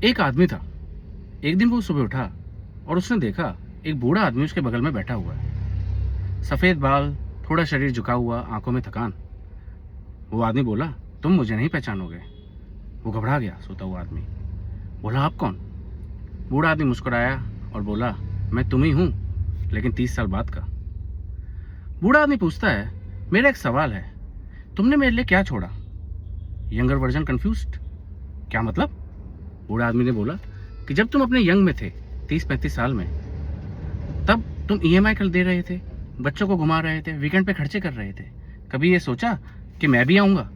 एक आदमी था। एक दिन वो सुबह उठा और उसने देखा एक बूढ़ा आदमी उसके बगल में बैठा हुआ है। सफ़ेद बाल, थोड़ा शरीर झुका हुआ, आंखों में थकान। वो आदमी बोला, तुम मुझे नहीं पहचानोगे। वो घबरा गया। सोता हुआ आदमी बोला, आप कौन? बूढ़ा आदमी मुस्कुराया और बोला, मैं तुम ही हूँ, लेकिन 30 साल बाद का। बूढ़ा आदमी पूछता है, मेरा एक सवाल है, तुमने मेरे लिए क्या छोड़ा? यंगर वर्जन कंफ्यूज्ड, क्या मतलब? बूढ़ा आदमी ने बोला कि जब तुम अपने यंग में थे, 30-35 साल में, तब तुम ईएमआई कर दे रहे थे, बच्चों को घुमा रहे थे, वीकेंड पे खर्चे कर रहे थे। कभी ये सोचा कि मैं भी आऊँगा?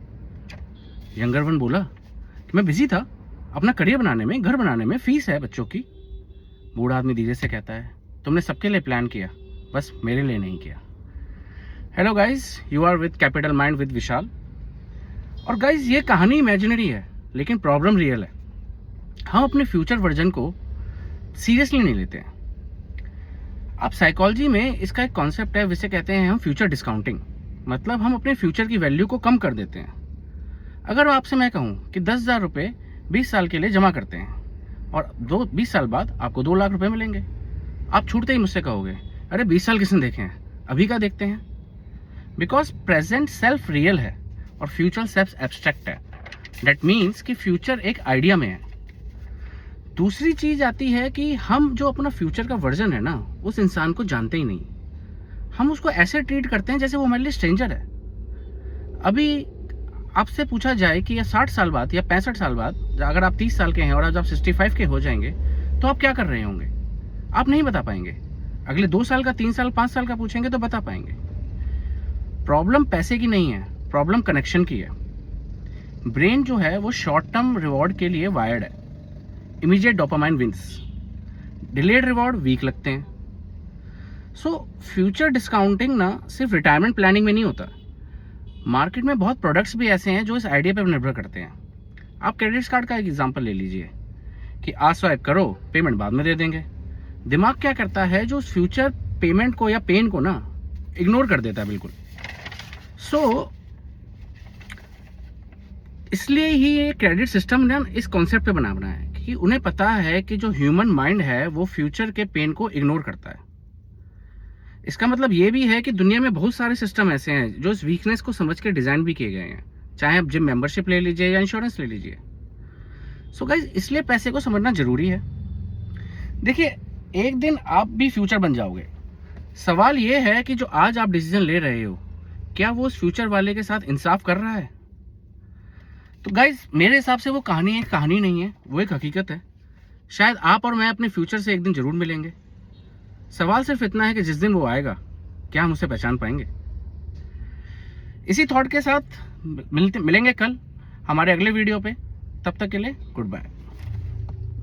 यंगर वन बोला कि मैं बिजी था, अपना करियर बनाने में, घर बनाने में, फीस है बच्चों की। बूढ़ा आदमी धीरे से कहता है, तुमने सबके लिए प्लान किया, बस मेरे लिए नहीं किया। Hello guys, you are with capital mind with Vishal. और गाइस, ये कहानी इमेजिनरी है, लेकिन प्रॉब्लम रियल है। हम अपने फ्यूचर वर्जन को सीरियसली नहीं लेते हैं। अब साइकोलॉजी में इसका एक कॉन्सेप्ट है, जिसे कहते हैं हम फ्यूचर डिस्काउंटिंग। मतलब हम अपने फ्यूचर की वैल्यू को कम कर देते हैं। अगर आपसे मैं कहूँ कि 10,000 रुपये 20 साल के लिए जमा करते हैं और 20 साल बाद आपको 2 लाख रुपए मिलेंगे, आप छूटते ही मुझसे कहोगे, अरे 20 साल किसने देखे हैं, अभी का देखते हैं। बिकॉज प्रेजेंट सेल्फ रियल है और फ्यूचर सेल्फ एब्स्ट्रैक्ट है। दैट मीन्स कि फ्यूचर एक आइडिया में है। दूसरी चीज आती है कि हम जो अपना फ्यूचर का वर्जन है ना, उस इंसान को जानते ही नहीं। हम उसको ऐसे ट्रीट करते हैं जैसे वो हमारे लिए स्ट्रेंजर है। अभी आपसे पूछा जाए कि या 60 साल बाद या 65 साल बाद, अगर आप 30 साल के हैं और आज आप 65 के हो जाएंगे, तो आप क्या कर रहे होंगे? आप नहीं बता पाएंगे। अगले 2 साल का, 3 साल, 5 साल का पूछेंगे तो बता पाएंगे। प्रॉब्लम पैसे की नहीं है, प्रॉब्लम कनेक्शन की है। ब्रेन जो है वो शॉर्ट टर्म रिवॉर्ड के लिए वायर्ड है। Immediate dopamine wins, delayed reward weak लगते हैं। सो फ्यूचर डिस्काउंटिंग ना सिर्फ रिटायरमेंट प्लानिंग में नहीं होता। मार्केट में बहुत प्रोडक्ट्स भी ऐसे हैं जो इस आइडिया पर निर्भर करते हैं। आप क्रेडिट कार्ड का एक एग्जांपल ले लीजिए कि आज स्वाइप करो, पेमेंट बाद में दे देंगे। दिमाग क्या करता है, जो उस फ्यूचर पेमेंट को या पेन को ना इग्नोर कर देता है बिल्कुल। सो इसलिए ही ये क्रेडिट सिस्टम ने इस कॉन्सेप्ट पे बना है कि उन्हें पता है कि जो ह्यूमन माइंड है वो फ्यूचर के पेन को इग्नोर करता है। इसका मतलब ये भी है कि दुनिया में बहुत सारे सिस्टम ऐसे हैं जो इस वीकनेस को समझ के डिजाइन भी किए गए हैं। चाहे आप जिम मेंबरशिप ले लीजिए या इंश्योरेंस ले लीजिए। सो गाइस, इसलिए पैसे को समझना जरूरी है। देखिए, एक दिन आप भी फ्यूचर बन जाओगे। सवाल ये है कि जो आज आप डिसीजन ले रहे हो, क्या वो उस फ्यूचर वाले के साथ इंसाफ कर रहा है? तो गाइज, मेरे हिसाब से वो कहानी एक कहानी नहीं है, वो एक हकीकत है। शायद आप और मैं अपने फ्यूचर से एक दिन जरूर मिलेंगे। सवाल सिर्फ इतना है कि जिस दिन वो आएगा, क्या हम उसे पहचान पाएंगे? इसी थॉट के साथ मिलेंगे कल हमारे अगले वीडियो पे। तब तक के लिए गुड बाय।